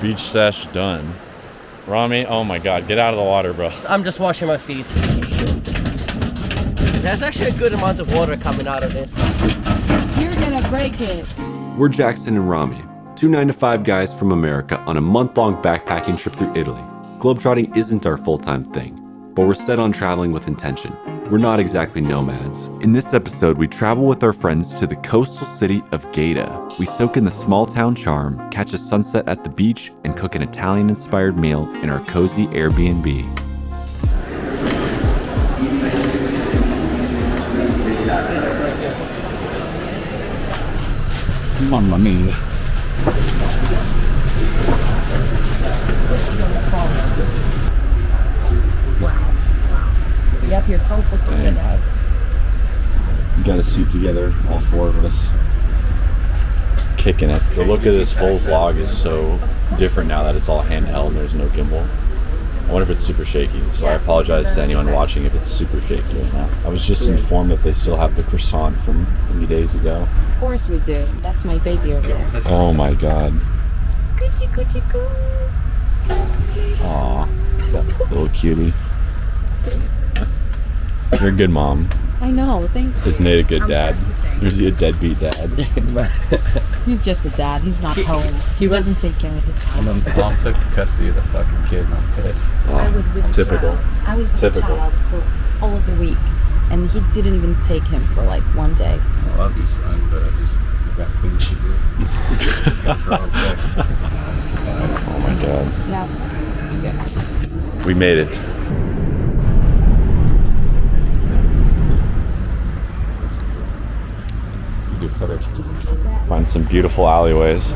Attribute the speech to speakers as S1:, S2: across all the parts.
S1: Beach sesh done. Rami, oh my god, get out of the water, bro.
S2: I'm just washing my feet. There's actually a good amount of water coming out of this.
S3: You're gonna break it.
S4: We're Jackson and Rami, two 9-to-5 guys from America on a month-long backpacking trip through Italy. Globetrotting isn't our full-time thing, but we're set on traveling with intention. We're not exactly nomads. In this episode, we travel with our friends to the coastal city of Gaeta. We soak in the small town charm, catch a sunset at the beach, and cook an Italian-inspired meal in our cozy Airbnb.
S5: Mamma mia.
S3: You have your comfort guys.
S1: We got a suit together, all four of us. Kicking it. The look of this whole vlog is so different now that it's all handheld and there's no gimbal. I wonder if it's super shaky, so I apologize to anyone watching if it's super shaky right now. I was just informed that they still have the croissant from 3 days ago.
S3: Of course we do. That's my baby over there.
S1: Oh my god.
S3: Coochie coochie coo.
S1: Aw, that little cutie. You're a good mom.
S3: I know, thank you.
S1: Is Nate a good dad? Or is he a deadbeat dad?
S3: He's just a dad. He's not home. He doesn't take care of it.
S5: And then mom took custody of the fucking kid and I'm pissed.
S3: I was with the
S1: Typical.
S3: child. I was with the
S1: Typical.
S3: child for all of the week, and he didn't even take him for like one day.
S5: I love you, son, but I just got things to do.
S1: Oh my god.
S3: Yeah.
S1: We made it. Find some beautiful alleyways.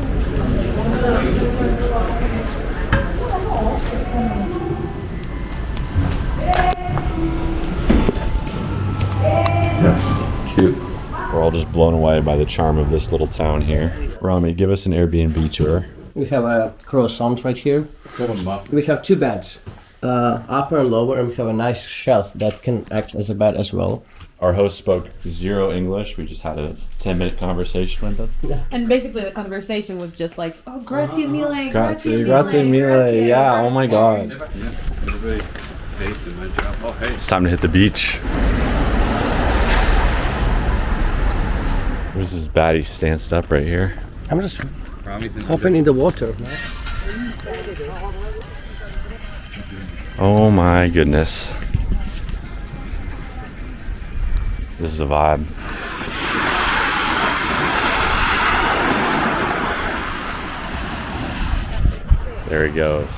S1: Yes, cute. We're all just blown away by the charm of this little town here. Rami, give us an Airbnb tour.
S2: We have a croissant right here. We have two beds, upper and lower, and we have a nice shelf that can act as a bed as well.
S1: Our host spoke zero English. We just had a 10-minute conversation with them.
S3: And basically the conversation was just like, oh, grazie mille,
S1: Grazie mille. Yeah, oh my god.
S5: Everybody hated my job. Oh, hey.
S1: It's time to hit the beach. Where's this baddie stanced up right here?
S2: I'm just
S5: Rami's in
S2: hopping in the water.
S1: Oh my goodness. This is a vibe. There he goes.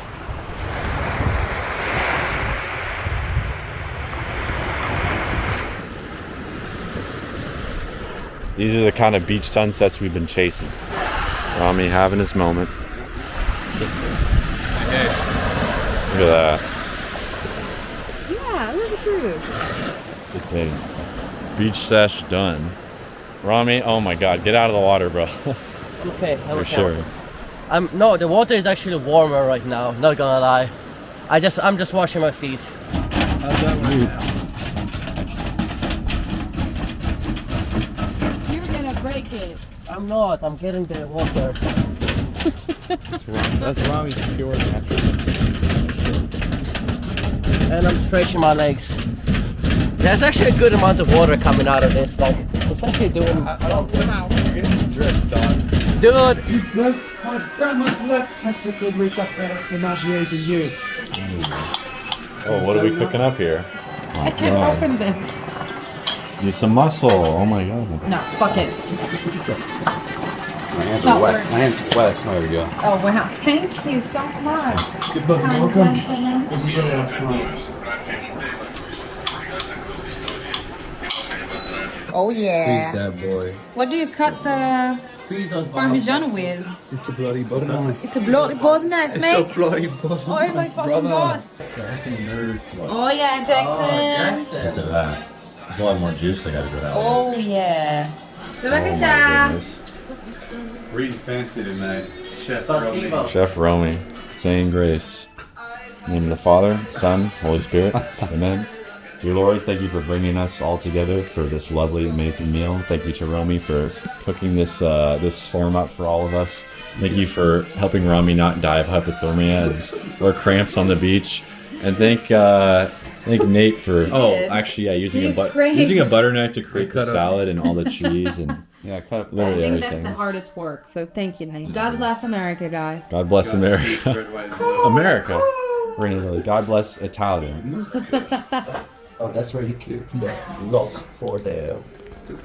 S1: These are the kind of beach sunsets we've been chasing. Rami having his moment. Look at that.
S3: Yeah, look at you.
S1: Good thing. Beach sesh done. Rami, oh my god, get out of the water, bro.
S2: Okay,
S1: For sure.
S2: No, the water is actually warmer right now. Not gonna lie. I'm just washing my feet.
S3: You're gonna break it.
S2: I'm not. I'm getting the water.
S5: That's Rami's pure natural.
S2: And I'm stretching my legs. There's actually a good amount of water coming out of this. Like, it's actually doing.
S3: Wow.
S5: You're getting drips, dog.
S2: Dude,
S1: Oh, what are we cooking up here?
S3: I can't open this.
S1: Need some muscle. Oh my god.
S3: No, fuck it.
S5: My hands
S3: Not
S5: are wet.
S3: working.
S5: My hands are wet. There we go.
S3: Oh wow, thank you so much. Oh yeah.
S5: That boy.
S3: What do you cut the Parmesan with?
S5: It's a bloody butter knife.
S3: It's a bloody butter knife, mate.
S5: It's a bloody butter
S3: Oh my fucking god.
S5: nerd.
S3: Oh yeah, Jackson.
S1: Look at that. There's a lot more juice I gotta go down.
S3: Oh yeah.
S1: Oh my goodness.
S5: We're eating fancy tonight. Chef Romy.
S1: Chef Romy, saying grace. In the name of the Father, Son, Holy Spirit. Amen. Dear Lord, thank you for bringing us all together for this lovely, amazing meal. Thank you to Romy for cooking this this storm up for all of us. Thank you for helping Rami not die of hypothermia or cramps on the beach. And thank Nate for using a butter knife to create the salad and all the cheese and cut up literally
S3: I think
S1: everything.
S3: that's the hardest work. So thank you, Nate. God bless America, guys.
S1: God bless America. America. We're in Italy. God bless Italian.
S2: Oh, that's really cute. Look for the.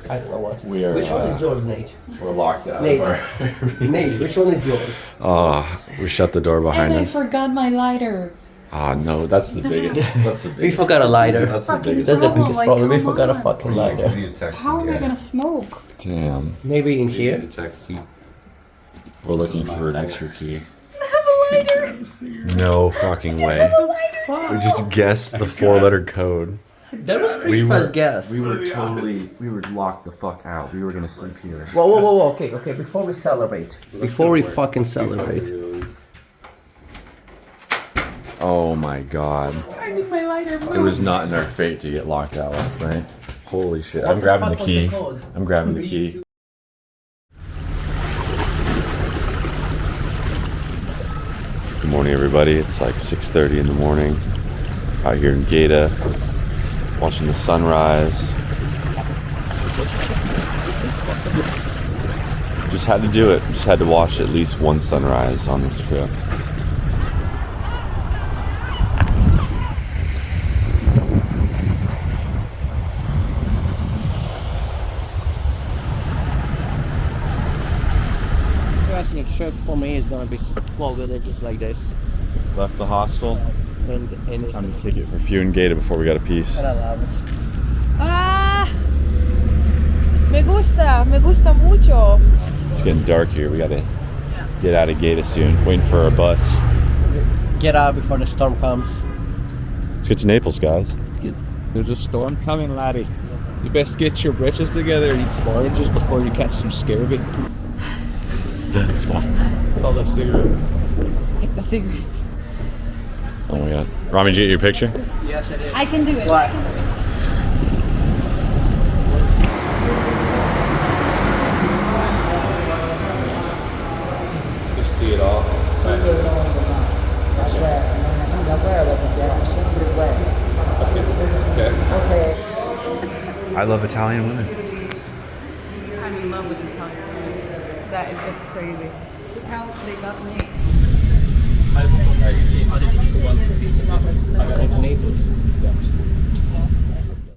S2: I don't know what.
S1: We are.
S2: Which one is yours, Nate?
S1: We're locked out.
S2: Nate, which one is yours?
S1: Oh, we shut the door behind
S3: And I
S1: us.
S3: forgot my lighter.
S1: Oh no, that's the biggest. That's the biggest.
S2: We forgot a lighter.
S1: That's the biggest.
S2: That's the biggest
S3: Like,
S2: problem. We
S3: come
S2: forgot a
S3: on.
S2: fucking lighter.
S3: How am I gonna smoke?
S1: Damn.
S2: Maybe in here.
S1: We're looking for an extra key. No fucking way. We just guessed the 4-letter code.
S2: That was pretty fast guess.
S1: We were locked the fuck out. We were gonna sleep here.
S2: Whoa. Okay. Before we celebrate. Before we fucking celebrate.
S1: Oh my god.
S3: I need my lighter.
S1: It was not in our fate to get locked out last night. Holy shit. I'm grabbing the key. I'm grabbing the key. Good morning, everybody. It's like 6:30 in the morning. Out here in Gaeta, watching the sunrise. Just had to do it. Just had to watch at least one sunrise on this trip.
S2: The trip for me is gonna be small villages like this.
S1: Left the hostel.
S2: And
S1: Time to take it for a few in Gaeta before we got a piece.
S2: I love it.
S3: Ah, me gusta mucho.
S1: It's getting dark here. We gotta get out of Gaeta soon. Waiting for our bus.
S2: Get out before the storm comes.
S1: Let's get to Naples, guys.
S6: There's a storm coming, laddie. You best get your britches together and eat some oranges before you catch some scurvy.
S1: It's all the cigarettes.
S3: It's the cigarettes.
S1: Oh my god. Rami, did you get your picture?
S2: Yes, it is.
S3: I can do it.
S2: What?
S1: Just see it all. I love Italian women.
S3: I'm in love with Italian food. That is just crazy. Look how they got me.
S2: Naples.